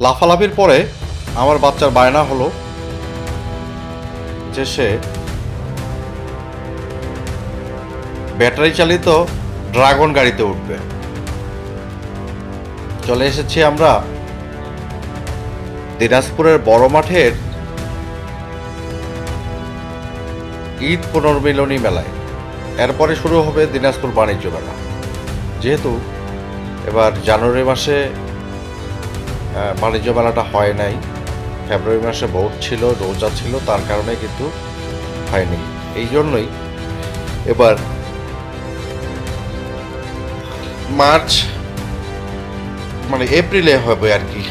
লাফালাফির পরে আমার বাচ্চার বায়না হলো যে সে ব্যাটারি চালিত ড্রাগন গাড়িতে উঠবে। চলে এসেছি আমরা দিনাজপুরের বড় মাঠের ঈদ পুনর্মিলনী মেলায়। এরপরে শুরু হবে দিনাজপুর বাণিজ্য মেলা। যেহেতু এবার জানুয়ারি মাসে বাণিজ্য মেলাটা হয় নাই, ফেব্রুয়ারি মাসে ভোট ছিল, রোজা ছিল, তার কারণে কিন্তু হয়নি। এই জন্যই এবার মার্চ মানে এপ্রিলে হবে আর কি।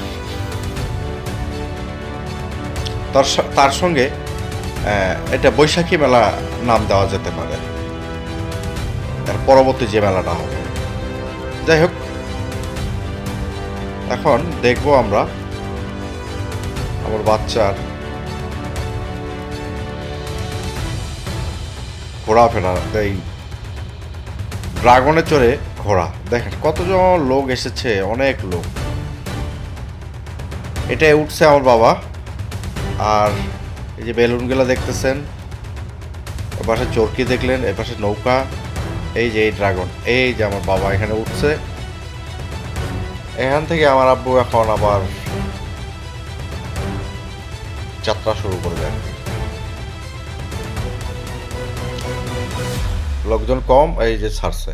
তার সঙ্গে এটা বৈশাখী মেলা নাম দেওয়া যেতে পারে, তার পরবর্তী যে মেলাটা হবে। যাই হোক, এখন দেখবো আমরা আমার বাচ্চার ঘোরাফেরা। এই ড্রাগনে চড়ে ঘোরা, দেখেন কতজন লোক এসেছে, অনেক লোক। এটাই উঠছে আমার বাবা। আর এই যে বেলুনগুলো দেখতেছেন, এপাশে চরকি দেখলেন, এপাশে নৌকা, এই যে এই ড্রাগন, এই যে আমার বাবা এখানে উঠছে। এখান থেকে আমার আব্বু এখন আবার যাত্রা শুরু করবে। লোকজন কম, এই যে ছাড়ছে।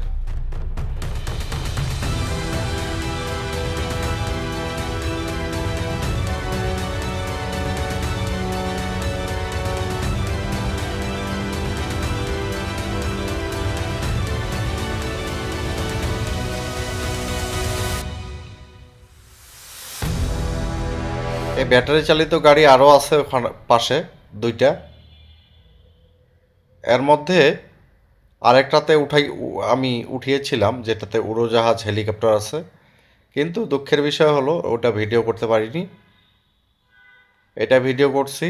এই ব্যাটারি চালিত গাড়ি আরও আছে ওখানে পাশে দুইটা। এর মধ্যে আরেকটাতে আমি উঠিয়েছিলাম, যেটাতে উড়োজাহাজ হেলিকপ্টার আছে, কিন্তু দুঃখের বিষয় হলো ওটা ভিডিও করতে পারিনি। এটা ভিডিও করছি।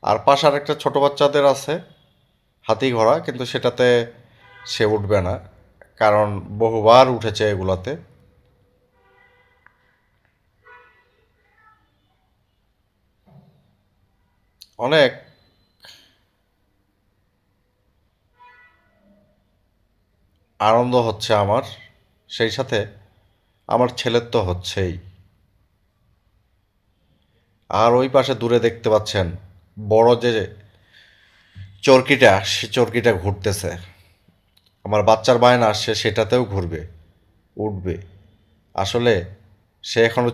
আর পাশে আরেকটা ছোটো বাচ্চাদের আছে হাতি ঘোড়া, কিন্তু সেটাতে সে উঠবে না, কারণ বহুবার উঠেছে এগুলাতে। অনেক আনন্দ হচ্ছে আমার, সেই সাথে আমার ছেলের তো হচ্ছেই। আর ওই পাশে দূরে দেখতে পাচ্ছেন বড় যে চরকিটা, সে চরকিটা ঘুরতেছে। আমার বাচ্চার বায়না, সে সেটাতেও ঘুরবে, উঠবে। আসলে সে এখনো